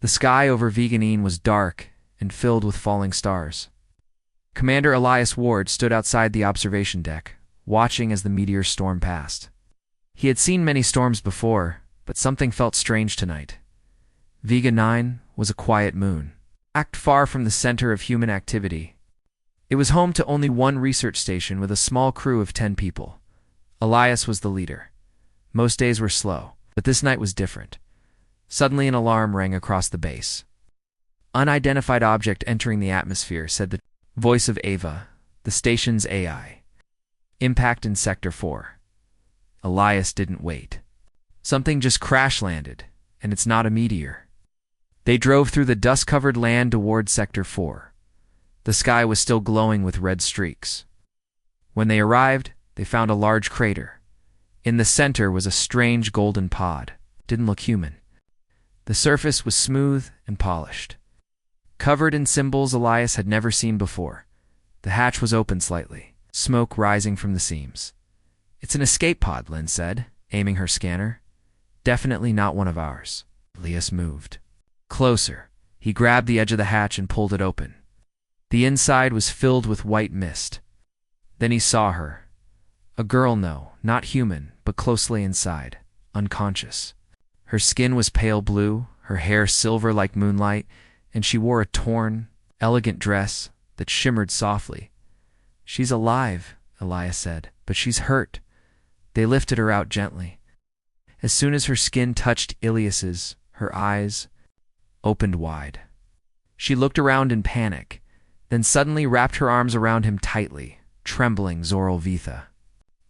The sky over Veganine was dark and filled with falling stars. Commander Elias Ward stood outside the observation deck, watching as the meteor storm passed. He had seen many storms before, but something felt strange tonight. Vega 9 was a quiet moon, far from the center of human activity. It was home to only one research station with a small crew of 10 people. Elias was the leader. Most days were slow, but this night was different. Suddenly an alarm rang across the base. "Unidentified object entering the atmosphere," said the voice of Ava, the station's AI. "Impact in Sector 4. Elias didn't wait. Something just crash-landed, and it's not a meteor. They drove through the dust-covered land toward Sector 4. The sky was still glowing with red streaks. When they arrived, they found a large crater. In the center was a strange golden pod. It didn't look human. The surface was smooth and polished, covered in symbols Elias had never seen before. The hatch was open slightly, smoke rising from the seams. "It's an escape pod," Lynn said, aiming her scanner. "Definitely not one of ours." Elias moved closer. He grabbed the edge of the hatch and pulled it open. The inside was filled with white mist. Then he saw her. A girl, no, not human, but closely inside, unconscious. Her skin was pale blue, her hair silver like moonlight, and she wore a torn, elegant dress that shimmered softly. "She's alive," Elias said, "but she's hurt." They lifted her out gently. As soon as her skin touched Elias's, her eyes opened wide. She looked around in panic, then suddenly wrapped her arms around him tightly, trembling Zoral Vitha.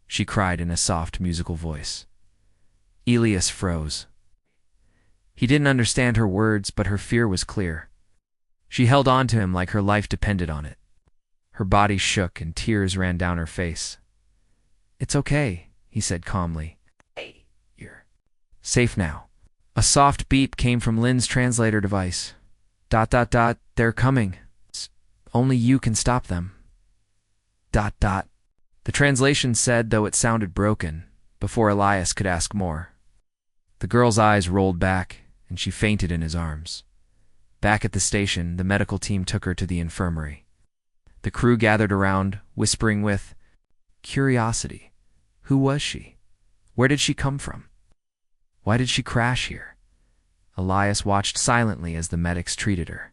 She cried in a soft, musical voice. Elias froze. He didn't understand her words, but her fear was clear. She held on to him like her life depended on it. Her body shook and tears ran down her face. "It's okay," he said calmly. "Hey, you're safe now." A soft beep came from Lynn's translator device. ... "They're coming. Only you can stop them." ... The translation said, though it sounded broken, before Elias could ask more. The girl's eyes rolled back, and she fainted in his arms. Back at the station, the medical team took her to the infirmary. The crew gathered around, whispering with curiosity. Who was she? Where did she come from? Why did she crash here? Elias watched silently as the medics treated her.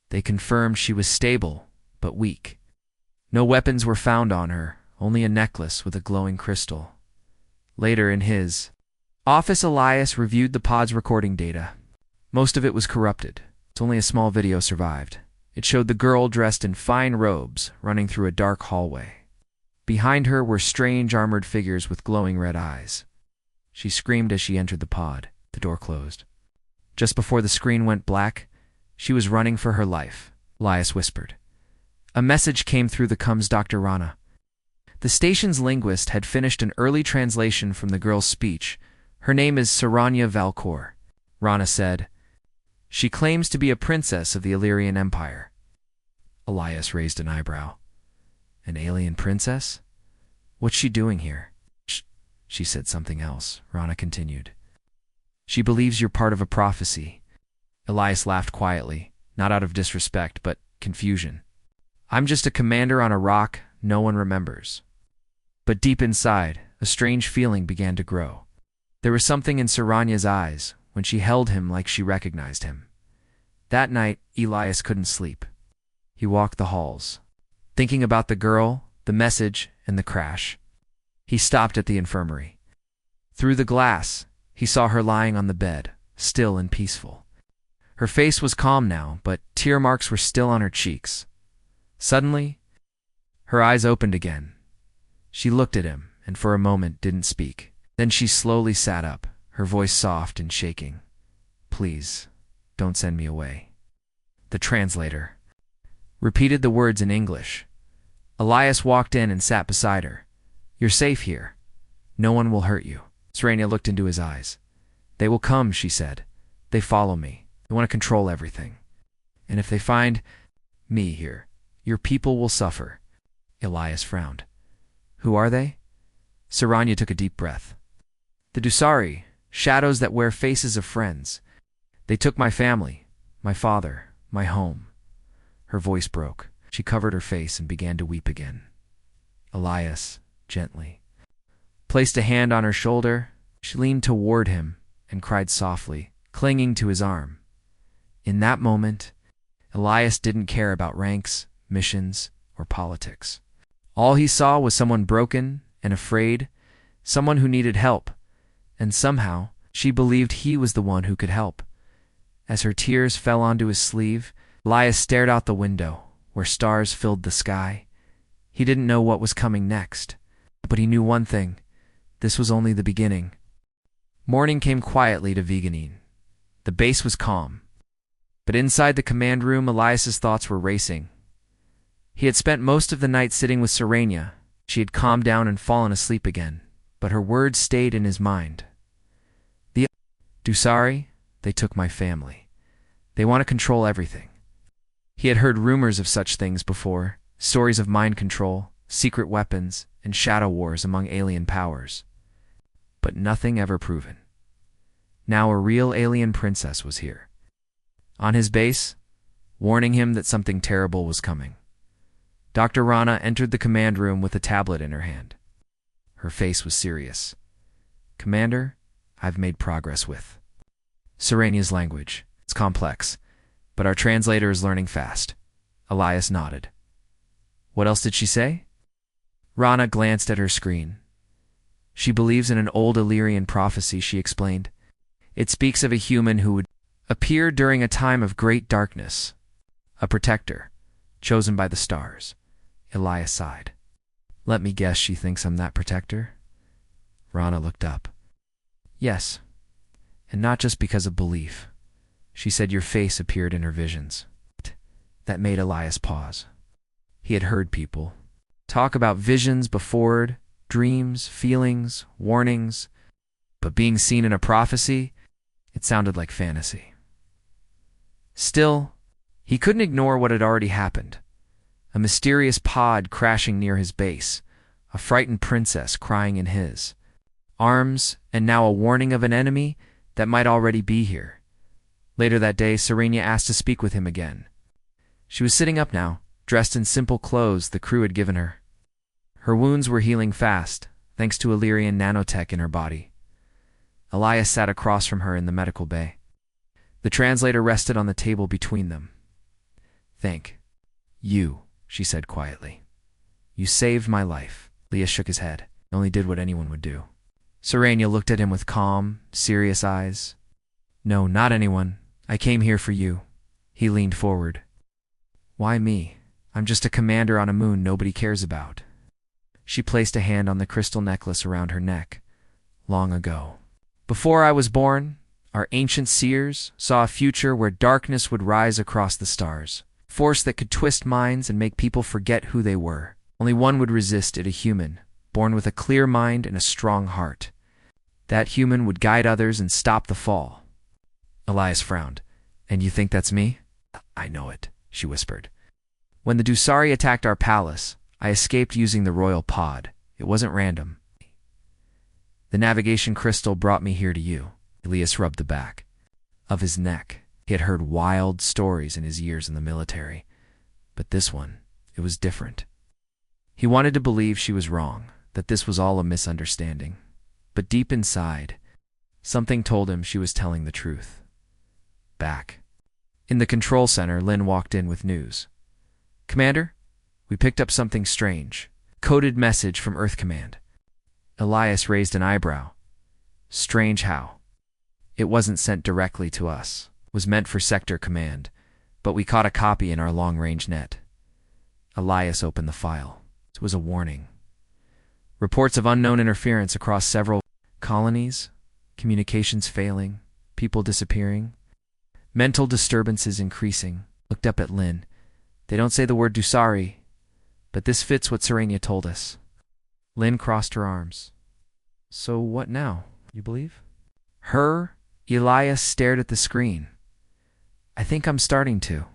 They confirmed she was stable, but weak. No weapons were found on her, only a necklace with a glowing crystal. Later in his office, Elias reviewed the pod's recording data. Most of it was corrupted. Only a small video survived. It showed the girl dressed in fine robes running through a dark hallway. Behind her were strange armored figures with glowing red eyes. She screamed as she entered the pod. The door closed. Just before the screen went black, she was running for her life, Elias whispered. A message came through the comms. Dr. Rana. The station's linguist had finished an early translation from the girl's speech. Her name is Saranya Valkor, Rana said. She claims to be a princess of the Illyrian Empire. Elias raised an eyebrow. An alien princess? What's she doing here? Shh. She said something else, Rana continued. She believes you're part of a prophecy. Elias laughed quietly, not out of disrespect, but confusion. I'm just a commander on a rock no one remembers. But deep inside, a strange feeling began to grow. There was something in Saranya's eyes when she held him like she recognized him. That night, Elias couldn't sleep. He walked the halls, thinking about the girl, the message, and the crash. He stopped at the infirmary. Through the glass, he saw her lying on the bed, still and peaceful. Her face was calm now, but tear marks were still on her cheeks. Suddenly, her eyes opened again. She looked at him, and for a moment didn't speak. Then she slowly sat up, her voice soft and shaking. Please, don't send me away. The translator repeated the words in English. Elias walked in and sat beside her. You're safe here. No one will hurt you. Saranya looked into his eyes. They will come, she said. They follow me. They want to control everything. And if they find me here, your people will suffer. Elias frowned. Who are they? Saranya took a deep breath. The Dusari, shadows that wear faces of friends. They took my family, My father, my home. Her voice broke. She covered her face and began to weep again. Elias, gently, placed a hand on her shoulder. She leaned toward him and cried softly, clinging to his arm. In that moment, Elias didn't care about ranks, missions, or politics. All he saw was someone broken and afraid, someone who needed help, and somehow she believed he was the one who could help. As her tears fell onto his sleeve, Elias stared out the window, where stars filled the sky. He didn't know what was coming next, but he knew one thing: this was only the beginning. Morning came quietly to Viganine. The base was calm, but inside the command room, Elias's thoughts were racing. He had spent most of the night sitting with Serenia. She had calmed down and fallen asleep again, but her words stayed in his mind. The Dusari, they took my family. They want to control everything. He had heard rumors of such things before, stories of mind control, secret weapons, and shadow wars among alien powers. But nothing ever proven. Now a real alien princess was here, on his base, warning him that something terrible was coming. Dr. Rana entered the command room with a tablet in her hand. Her face was serious. Commander, I've made progress with Serenia's language. It's complex, but our translator is learning fast. Elias nodded. What else did she say? Rana glanced at her screen. She believes in an old Illyrian prophecy, she explained. It speaks of a human who would appear during a time of great darkness, a protector, chosen by the stars. Elias sighed. Let me guess she thinks I'm that protector? Rana looked up. Yes, and not just because of belief. She said your face appeared in her visions. That made Elias pause. He had heard people talk about visions before, dreams, feelings, warnings, but being seen in a prophecy, it sounded like fantasy. Still, he couldn't ignore what had already happened. A mysterious pod crashing near his base, a frightened princess crying in his arms, and now a warning of an enemy that might already be here. Later that day, Serenia asked to speak with him again. She was sitting up now, dressed in simple clothes the crew had given her. Her wounds were healing fast, thanks to Illyrian nanotech in her body. Elias sat across from her in the medical bay. The translator rested on the table between them. Thank you, she said quietly. You saved my life. Elias shook his head. Only did what anyone would do. Serenia looked at him with calm, serious eyes. No, not anyone. I came here for you. He leaned forward. Why me? I'm just a commander on a moon nobody cares about. She placed a hand on the crystal necklace around her neck. Long ago, before I was born, our ancient seers saw a future where darkness would rise across the stars, force that could twist minds and make people forget who they were. Only one would resist it, a human, born with a clear mind and a strong heart. That human would guide others and stop the fall. Elias frowned. And you think that's me? I know it, she whispered. When the Dusari attacked our palace, I escaped using the royal pod. It wasn't random. The navigation crystal brought me here to you. Elias rubbed the back of his neck. He had heard wild stories in his years in the military, but this one, it was different. He wanted to believe she was wrong, that this was all a misunderstanding. But deep inside, something told him she was telling the truth. Back in the control center, Lynn walked in with news. Commander, we picked up something strange. Coded message from Earth Command. Elias raised an eyebrow. Strange how? It wasn't sent directly to us. It was meant for Sector Command, but we caught a copy in our long-range net. Elias opened the file. It was a warning. Reports of unknown interference across several colonies, communications failing, people disappearing, mental disturbances increasing. Looked up at Lynn. They don't say the word Dusari, but this fits what Serenia told us. Lynn crossed her arms. So what now, you believe? Her? Elias stared at the screen. I think I'm starting to.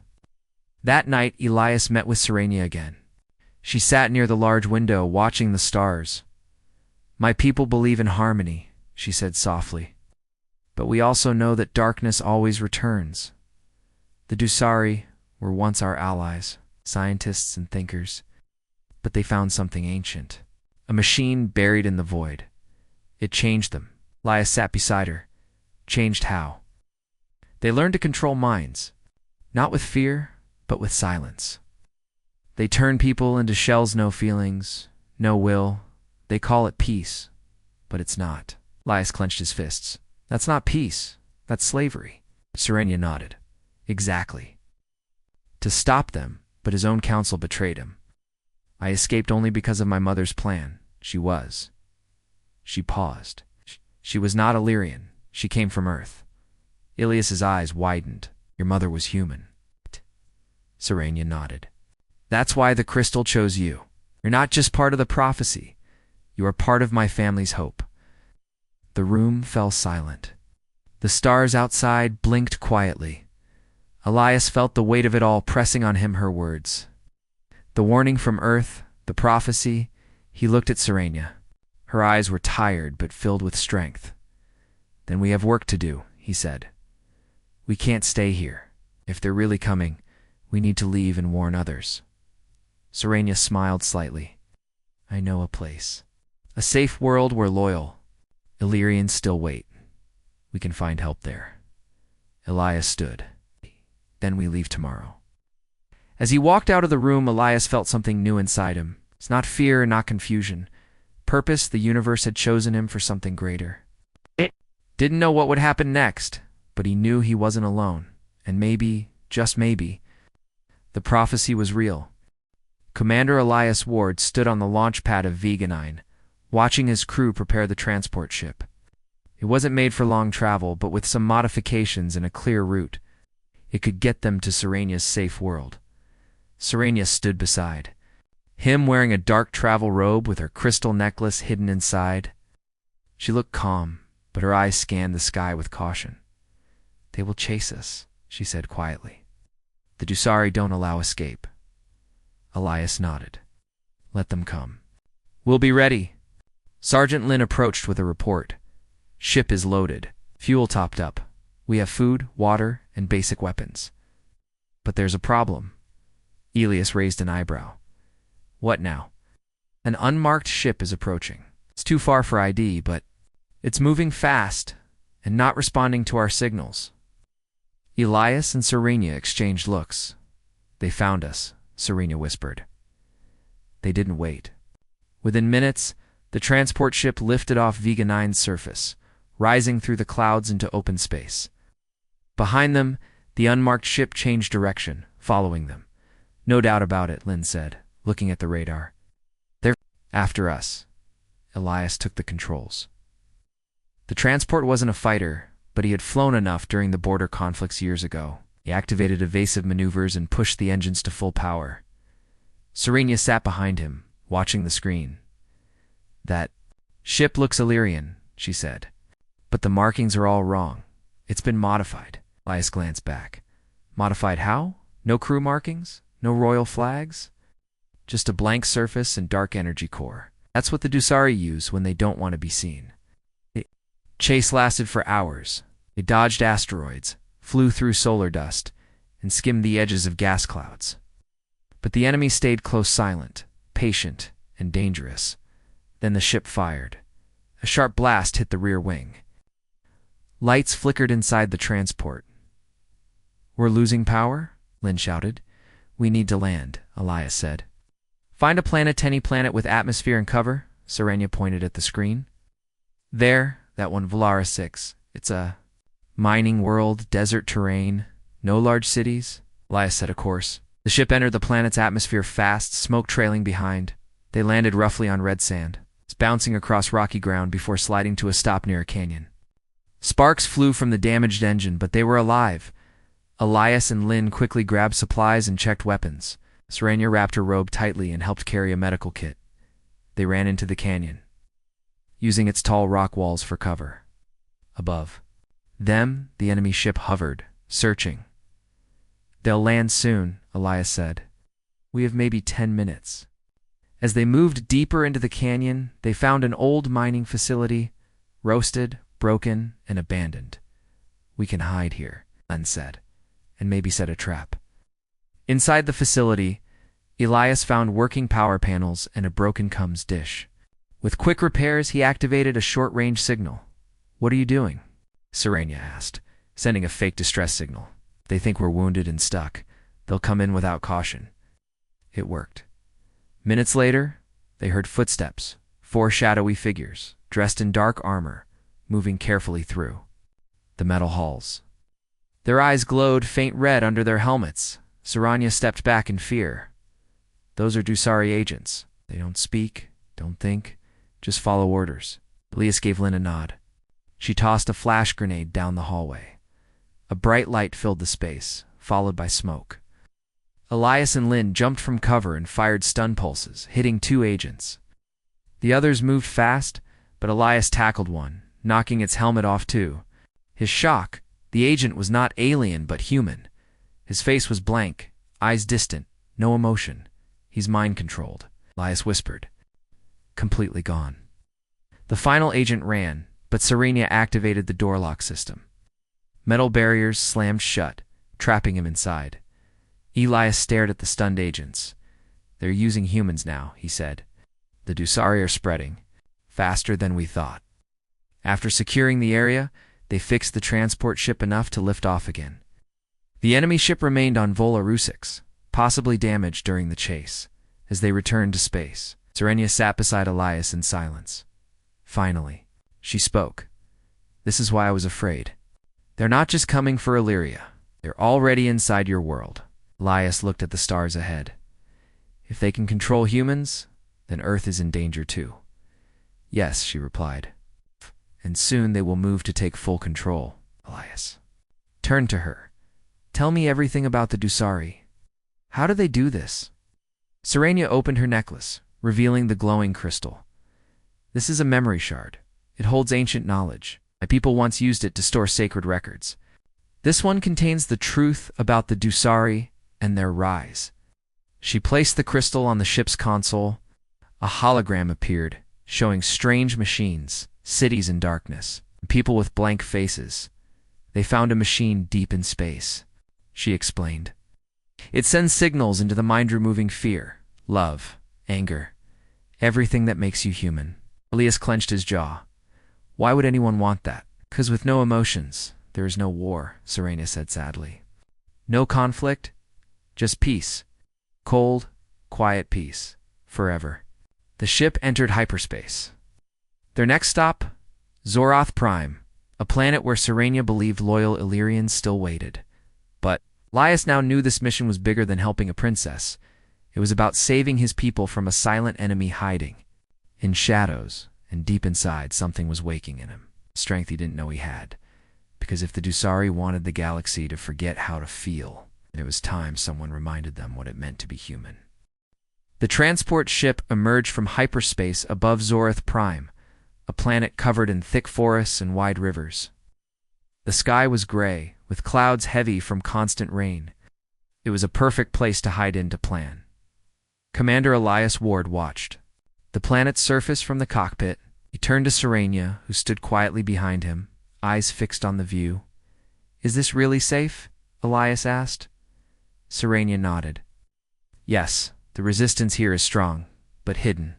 That night, Elias met with Serenia again. She sat near the large window, watching the stars. My people believe in harmony, she said softly. But we also know that darkness always returns. The Dusari were once our allies, scientists and thinkers, but they found something ancient. A machine buried in the void. It changed them. Elias sat beside her. Changed how? They learned to control minds, not with fear, but with silence. They turn people into shells, no feelings, no will. They call it peace, but it's not. Elias clenched his fists. That's not peace. That's slavery. Serenia nodded. Exactly. To stop them, but his own council betrayed him. I escaped only because of my mother's plan. She paused. She was not Illyrian. She came from Earth. Ilias's eyes widened. Your mother was human. Serenia nodded. That's why the crystal chose you. You're not just part of the prophecy. You are part of my family's hope. The room fell silent. The stars outside blinked quietly. Elias felt the weight of it all pressing on him, her words. The warning from Earth, the prophecy. He looked at Serenia. Her eyes were tired but filled with strength. Then we have work to do, he said. We can't stay here. If they're really coming, we need to leave and warn others. Serenia smiled slightly. I know a place. A safe world where loyal Illyrians still wait. We can find help there. Elias stood. Then we leave tomorrow. As he walked out of the room, Elias felt something new inside him. It's not fear, not confusion. Purpose. The universe had chosen him for something greater. It didn't know what would happen next, but he knew he wasn't alone. And maybe, just maybe, the prophecy was real. Commander Elias Ward stood on the launch pad of Veganine, watching his crew prepare the transport ship. It wasn't made for long travel, but with some modifications and a clear route, it could get them to Serenia's safe world. Serenia stood beside him, wearing a dark travel robe with her crystal necklace hidden inside. She looked calm, but her eyes scanned the sky with caution. They will chase us, she said quietly. The Dusari don't allow escape. Elias nodded. Let them come. We'll be ready. Sergeant Lynn approached with a report. Ship is loaded. Fuel topped up. We have food, water, and basic weapons. But there's a problem. Elias raised an eyebrow. What now? An unmarked ship is approaching. It's too far for ID, but it's moving fast and not responding to our signals. Elias and Serenia exchanged looks. They found us, Serenia whispered. They didn't wait. Within minutes, the transport ship lifted off Veganine's surface, rising through the clouds into open space. Behind them, the unmarked ship changed direction, following them. No doubt about it, Lynn said, looking at the radar. They're after us. Elias took the controls. The transport wasn't a fighter, but he had flown enough during the border conflicts years ago. He activated evasive maneuvers and pushed the engines to full power. Serenia sat behind him, watching the screen. That ship looks Illyrian, she said. But the markings are all wrong. It's been modified. Elias glanced back. Modified how? No crew markings? No royal flags? Just a blank surface and dark energy core. That's what the Dusari use when they don't want to be seen. The chase lasted for hours. They dodged asteroids, flew through solar dust, and skimmed the edges of gas clouds. But the enemy stayed close, silent, patient, and dangerous. Then the ship fired. A sharp blast hit the rear wing. Lights flickered inside the transport. We're losing power? Lynn shouted. We need to land, Elias said. Find a planet, any planet with atmosphere and cover, Serenia pointed at the screen. There, that one, Valara 6. It's a mining world, desert terrain, no large cities, Elias set a course. The ship entered the planet's atmosphere fast, smoke trailing behind. They landed roughly on red sand, bouncing across rocky ground before sliding to a stop near a canyon. Sparks flew from the damaged engine, but they were alive. Elias and Lynn quickly grabbed supplies and checked weapons. Serenia wrapped her robe tightly and helped carry a medical kit. They ran into the canyon, using its tall rock walls for cover. Above them, the enemy ship hovered, searching. They'll land soon, Elias said. We have maybe 10 minutes. As they moved deeper into the canyon, they found an old mining facility, roasted, broken, and abandoned. We can hide here, Lynn said. and maybe set a trap. Inside the facility, Elias found working power panels and a broken comms dish. With quick repairs, he activated a short-range signal. "What are you doing?" Sirenia asked, sending a fake distress signal. "They think we're wounded and stuck. They'll come in without caution." It worked. Minutes later, they heard footsteps, 4 shadowy figures, dressed in dark armor, moving carefully through the metal halls. Their eyes glowed faint red under their helmets. Sirenia stepped back in fear. "Those are Dusari agents. They don't speak, don't think, just follow orders." Elias gave Lynn a nod. She tossed a flash grenade down the hallway. A bright light filled the space, followed by smoke. Elias and Lynn jumped from cover and fired stun pulses, hitting 2 agents. The others moved fast, but Elias tackled one, knocking its helmet off too. His shock, the agent was not alien but human. His face was blank, eyes distant, no emotion. "He's mind-controlled," Elias whispered. "Completely gone." The final agent ran, but Sirenia activated the door lock system. Metal barriers slammed shut, trapping him inside. Elias stared at the stunned agents. "They're using humans now," he said. "The Dusari are spreading, faster than we thought." After securing the area, they fixed the transport ship enough to lift off again. The enemy ship remained on Vola Rusix, possibly damaged during the chase. As they returned to space, Sirenia sat beside Elias in silence. Finally, she spoke. "This is why I was afraid. They're not just coming for Illyria. They're already inside your world." Elias looked at the stars ahead. "If they can control humans, then Earth is in danger too." "Yes," she replied. "And soon they will move to take full control." Elias turned to her. "Tell me everything about the Dusari. How do they do this?" Sirenia opened her necklace, revealing the glowing crystal. "This is a memory shard. It holds ancient knowledge. My people once used it to store sacred records. This one contains the truth about the Dusari and their rise." She placed the crystal on the ship's console. A hologram appeared, showing strange machines, cities in darkness, and people with blank faces. "They found a machine deep in space," she explained. "It sends signals into the mind-removing fear, love, anger, everything that makes you human." Elias clenched his jaw. "Why would anyone want that?" "'Cause with no emotions, there is no war," Sirenia said sadly. "No conflict, just peace. Cold, quiet peace. Forever." The ship entered hyperspace. Their next stop, Zoroth Prime, a planet where Sirenia believed loyal Illyrians still waited. But Elias now knew this mission was bigger than helping a princess. It was about saving his people from a silent enemy hiding in shadows, and deep inside something was waking in him, strength he didn't know he had. Because if the Dusari wanted the galaxy to forget how to feel, then it was time someone reminded them what it meant to be human. The transport ship emerged from hyperspace above Zoroth Prime, a planet covered in thick forests and wide rivers. The sky was gray, with clouds heavy from constant rain. It was a perfect place to hide in to plan. Commander Elias Ward watched the planet's surface from the cockpit. He turned to Sirenia, who stood quietly behind him, eyes fixed on the view. "Is this really safe?" Elias asked. Sirenia nodded. "Yes, the resistance here is strong, but hidden.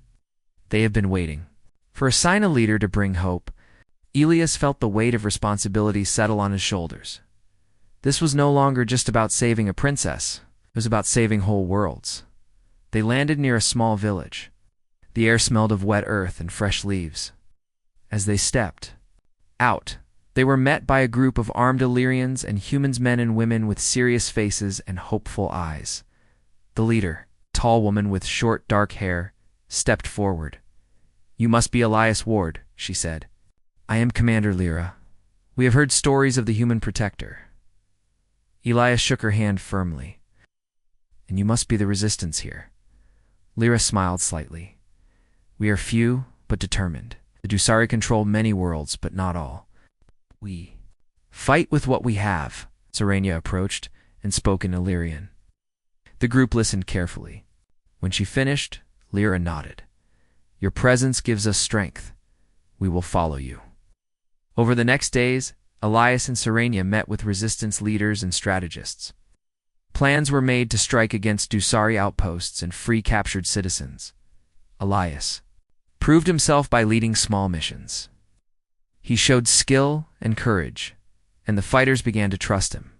They have been waiting for a sign, a leader to bring hope." Elias felt the weight of responsibility settle on his shoulders. This was no longer just about saving a princess. It was about saving whole worlds. They landed near a small village. The air smelled of wet earth and fresh leaves. As they stepped out, they were met by a group of armed Illyrians and humans, men and women with serious faces and hopeful eyes. The leader, a tall woman with short dark hair, stepped forward. "You must be Elias Ward," she said. "I am Commander Lyra. We have heard stories of the human protector." Elias shook her hand firmly. "And you must be the resistance here." Lyra smiled slightly. "We are few, but determined. The Dusari control many worlds, but not all. We fight with what we have." Sirenia approached and spoke in Illyrian. The group listened carefully. When she finished, Lyra nodded. "Your presence gives us strength. We will follow you." Over the next days, Elias and Sirenia met with resistance leaders and strategists. Plans were made to strike against Dusari outposts and free captured citizens. Elias proved himself by leading small missions. He showed skill and courage, and the fighters began to trust him.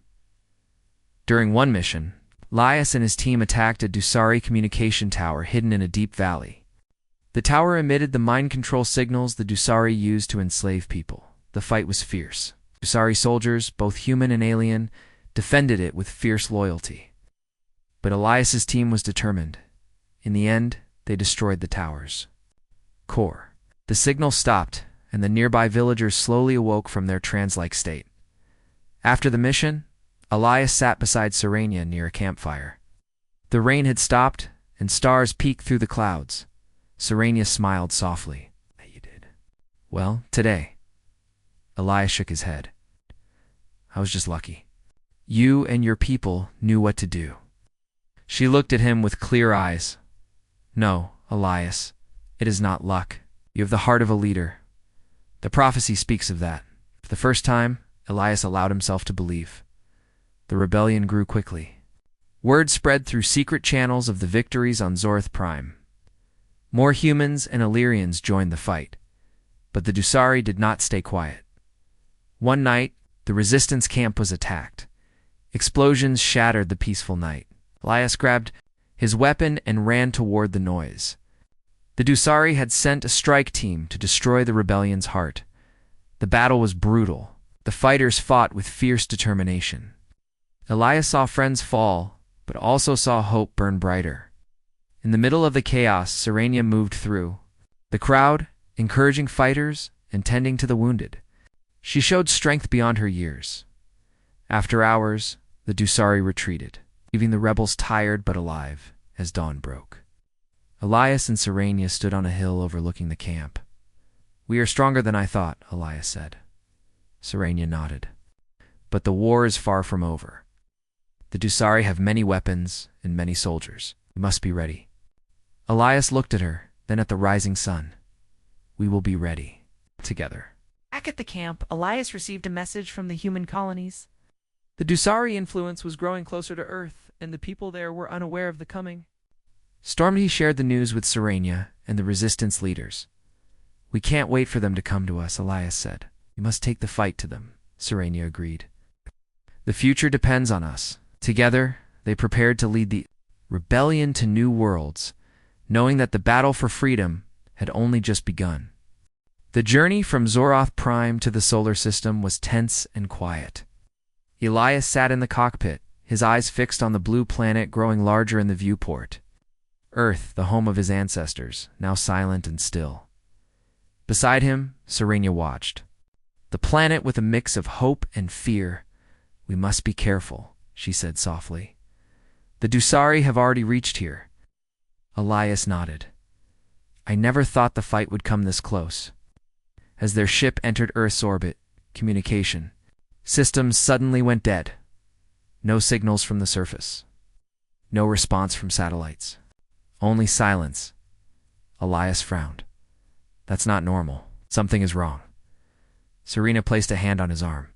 During one mission, Elias and his team attacked a Dusari communication tower hidden in a deep valley. The tower emitted the mind control signals the Dusari used to enslave people. The fight was fierce. Dusari soldiers, both human and alien, defended it with fierce loyalty. But Elias's team was determined. In the end, they destroyed the tower's core. The signal stopped, and the nearby villagers slowly awoke from their trance-like state. After the mission, Elias sat beside Sirenia near a campfire. The rain had stopped, and stars peeked through the clouds. Sirenia smiled softly. "You did well today." Elias shook his head. "I was just lucky. You and your people knew what to do." She looked at him with clear eyes. "No, Elias, it is not luck. You have the heart of a leader. The prophecy speaks of that." For the first time, Elias allowed himself to believe. The rebellion grew quickly. Word spread through secret channels of the victories on Zorth Prime. More humans and Illyrians joined the fight, but the Dusari did not stay quiet. One night, the resistance camp was attacked. Explosions shattered the peaceful night. Elias grabbed his weapon and ran toward the noise. The Dusari had sent a strike team to destroy the rebellion's heart. The battle was brutal. The fighters fought with fierce determination. Elias saw friends fall, but also saw hope burn brighter. In the middle of the chaos, Sirenia moved through the crowd, encouraging fighters and tending to the wounded. She showed strength beyond her years. After hours, the Dusari retreated, leaving the rebels tired but alive as dawn broke. Elias and Sirenia stood on a hill overlooking the camp. "We are stronger than I thought," Elias said. Sirenia nodded. "But the war is far from over. The Dusari have many weapons and many soldiers. We must be ready." Elias looked at her, then at the rising sun. "We will be ready. Together." Back at the camp, Elias received a message from the human colonies. The Dusari influence was growing closer to Earth, and the people there were unaware of the coming. Stormed he shared the news with Sirenia and the resistance leaders. "We can't wait for them to come to us," Elias said. "We must take the fight to them," Sirenia agreed. "The future depends on us." Together, they prepared to lead the rebellion to new worlds, knowing that the battle for freedom had only just begun. The journey from Zoroth Prime to the solar system was tense and quiet. Elias sat in the cockpit, his eyes fixed on the blue planet growing larger in the viewport. Earth, the home of his ancestors, now silent and still. Beside him, Sirenia watched. The planet with a mix of hope and fear. "We must be careful," she said softly. "The Dusari have already reached here." Elias nodded. "I never thought the fight would come this close." As their ship entered Earth's orbit, communication systems suddenly went dead. No signals from the surface. No response from satellites. Only silence. Elias frowned. "That's not normal. Something is wrong." Sirenia placed a hand on his arm.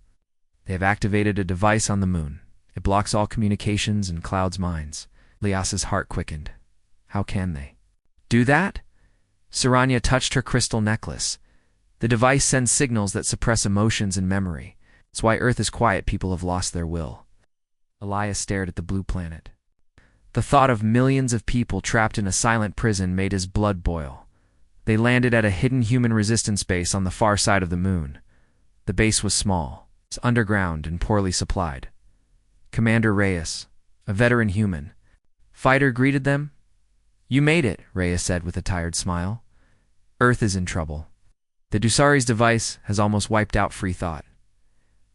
"They have activated a device on the moon. It blocks all communications and clouds minds." Elias's heart quickened. "How can they do that?" Sirenia touched her crystal necklace. "The device sends signals that suppress emotions and memory. It's why Earth is quiet. People have lost their will." Elias stared at the blue planet. The thought of millions of people trapped in a silent prison made his blood boil. They landed at a hidden human resistance base on the far side of the moon. The base was small, underground, and poorly supplied. Commander Reyes, a veteran human fighter, greeted them. "You made it," Reyes said with a tired smile. "Earth is in trouble. The Dusari's device has almost wiped out free thought."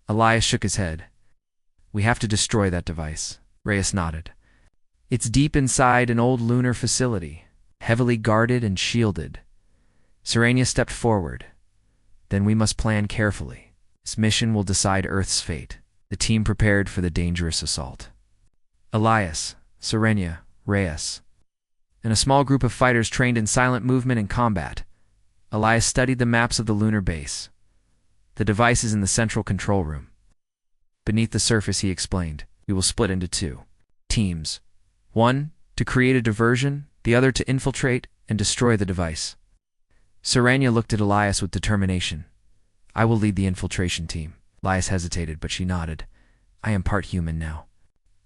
Elias shook his head. "We have to destroy that device." Reyes nodded. "It's deep inside an old lunar facility, heavily guarded and shielded." Sirenia stepped forward. "Then we must plan carefully. This mission will decide Earth's fate." The team prepared for the dangerous assault. Elias, Sirenia, Reyes, and a small group of fighters trained in silent movement and combat. Elias studied the maps of the lunar base. The device is in the central control room. Beneath the surface, he explained, we will split into two teams. One, to create a diversion, the other to infiltrate and destroy the device. Serenia looked at Elias with determination. I will lead the infiltration team. Elias hesitated, but she nodded. I am part human now.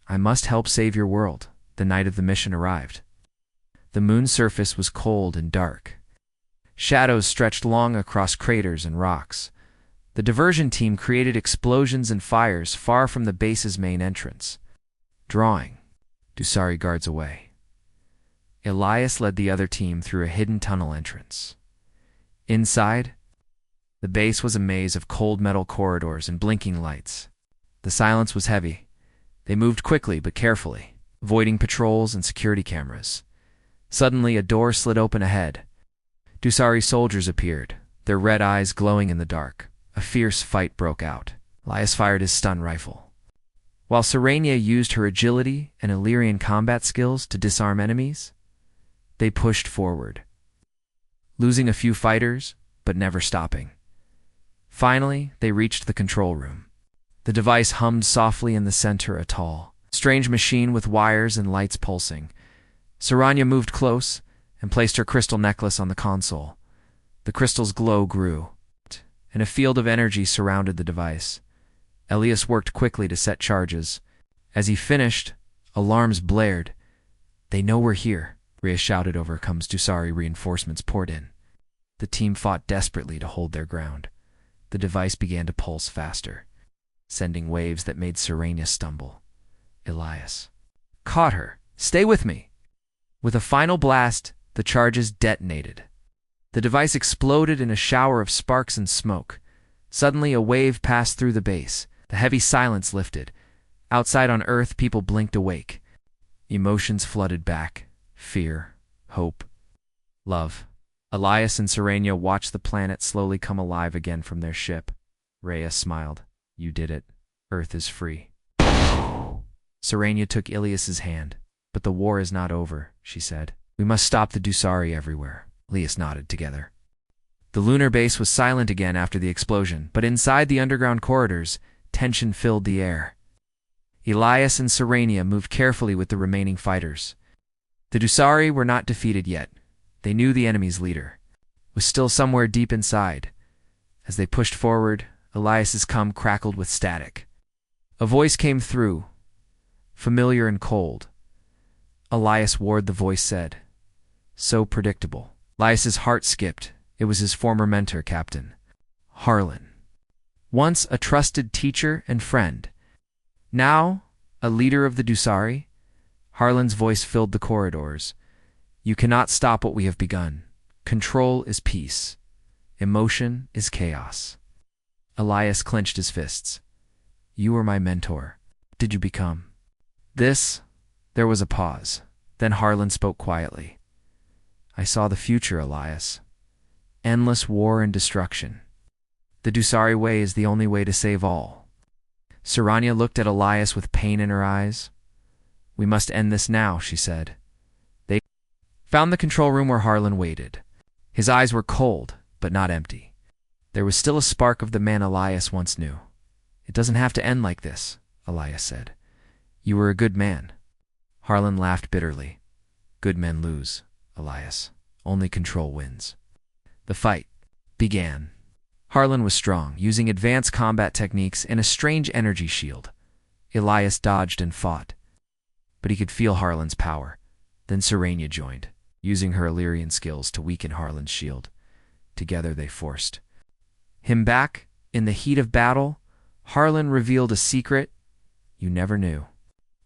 I must help save your world. The night of the mission arrived. The moon's surface was cold and dark. Shadows stretched long across craters and rocks. The diversion team created explosions and fires far from the base's main entrance, drawing Dusari guards away. Elias led the other team through a hidden tunnel entrance. Inside, the base was a maze of cold metal corridors and blinking lights. The silence was heavy. They moved quickly but carefully, avoiding patrols and security cameras. Suddenly, a door slid open ahead. Dusari soldiers appeared, their red eyes glowing in the dark. A fierce fight broke out. Elias fired his stun rifle, while Serenia used her agility and Illyrian combat skills to disarm enemies. They pushed forward, losing a few fighters, but never stopping. Finally, they reached the control room. The device hummed softly in the center, a tall, strange machine with wires and lights pulsing. Serenia moved close and placed her crystal necklace on the console. The crystal's glow grew, and a field of energy surrounded the device. Elias worked quickly to set charges. As he finished, alarms blared. They know we're here, Rhea shouted over comes Dusari. Reinforcements poured in. The team fought desperately to hold their ground. The device began to pulse faster, sending waves that made Serenia stumble. Elias caught her. Stay with me. With a final blast, the charges detonated. The device exploded in a shower of sparks and smoke. Suddenly, a wave passed through the base. The heavy silence lifted. Outside on Earth, people blinked awake. Emotions flooded back. Fear, hope, love. Elias and Serenia watched the planet slowly come alive again from their ship. Rhea smiled. You did it. Earth is free. Serenia took Ilias's hand. But the war is not over, she said. We must stop the Dusari everywhere. Elias nodded together. The lunar base was silent again after the explosion, but inside the underground corridors, tension filled the air. Elias and Serenia moved carefully with the remaining fighters. The Dusari were not defeated yet. They knew the enemy's leader was still somewhere deep inside. As they pushed forward, Elias's cum crackled with static. A voice came through, familiar and cold. Elias Ward, the voice said. So predictable. Elias's heart skipped. It was his former mentor, Captain Harlan. Once a trusted teacher and friend. Now, a leader of the Dusari. Harlan's voice filled the corridors. You cannot stop what we have begun. Control is peace. Emotion is chaos. Elias clenched his fists. You were my mentor. What did you become? There was a pause. Then Harlan spoke quietly. I saw the future, Elias. Endless war and destruction. The Dusari way is the only way to save all. Serenia looked at Elias with pain in her eyes. We must end this now, she said. They found the control room where Harlan waited. His eyes were cold, but not empty. There was still a spark of the man Elias once knew. It doesn't have to end like this, Elias said. You were a good man. Harlan laughed bitterly. Good men lose, Elias. Only control wins. The fight began. Harlan was strong, using advanced combat techniques and a strange energy shield. Elias dodged and fought, but he could feel Harlan's power. Then Serenia joined, using her Illyrian skills to weaken Harlan's shield. Together they forced him back. In the heat of battle, Harlan revealed a secret you never knew.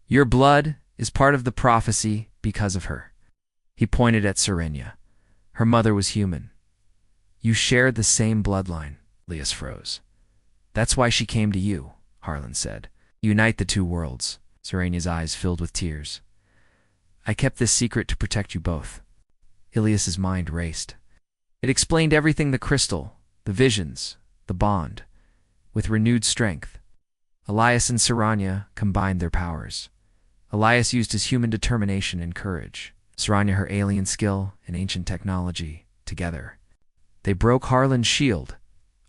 Your blood is part of the prophecy because of her. He pointed at Serenia. Her mother was human. You shared the same bloodline. Elias froze. That's why she came to you, Harlan said. Unite the two worlds. Serenia's eyes filled with tears. I kept this secret to protect you both. Ilias's mind raced. It explained everything: the crystal, the visions, the bond. With renewed strength, Elias and Serenia combined their powers. Elias used his human determination and courage. Serenia her alien skill and ancient technology. Together, they broke Harlan's shield.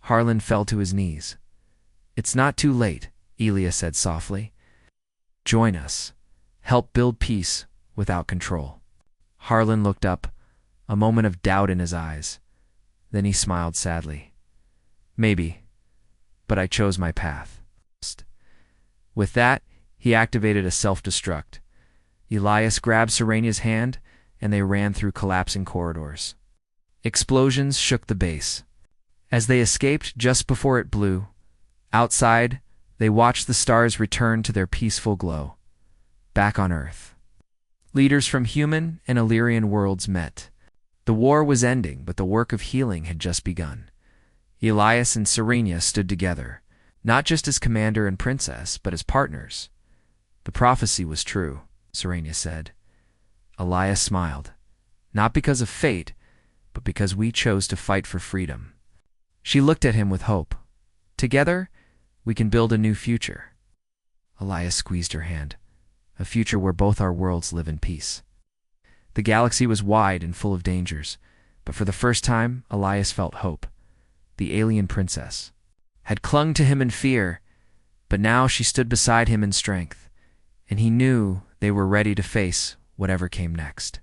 Harlan fell to his knees. "It's not too late," Elia said softly. "Join us. Help build peace without control." Harlan looked up, a moment of doubt in his eyes. Then he smiled sadly. "Maybe, but I chose my path." With that, he activated a self-destruct. Elias grabbed Serenia's hand, and they ran through collapsing corridors. Explosions shook the base. As they escaped just before it blew, outside, they watched the stars return to their peaceful glow. Back on Earth, leaders from human and Illyrian worlds met. The war was ending, but the work of healing had just begun. Elias and Serenia stood together, not just as commander and princess, but as partners. "The prophecy was true," Serenia said. Elias smiled, "Not because of fate, but because we chose to fight for freedom." She looked at him with hope. "Together, we can build a new future." Elias squeezed her hand, "A future where both our worlds live in peace." The galaxy was wide and full of dangers, but for the first time, Elias felt hope. The alien princess had clung to him in fear, but now she stood beside him in strength, and he knew they were ready to face whatever came next.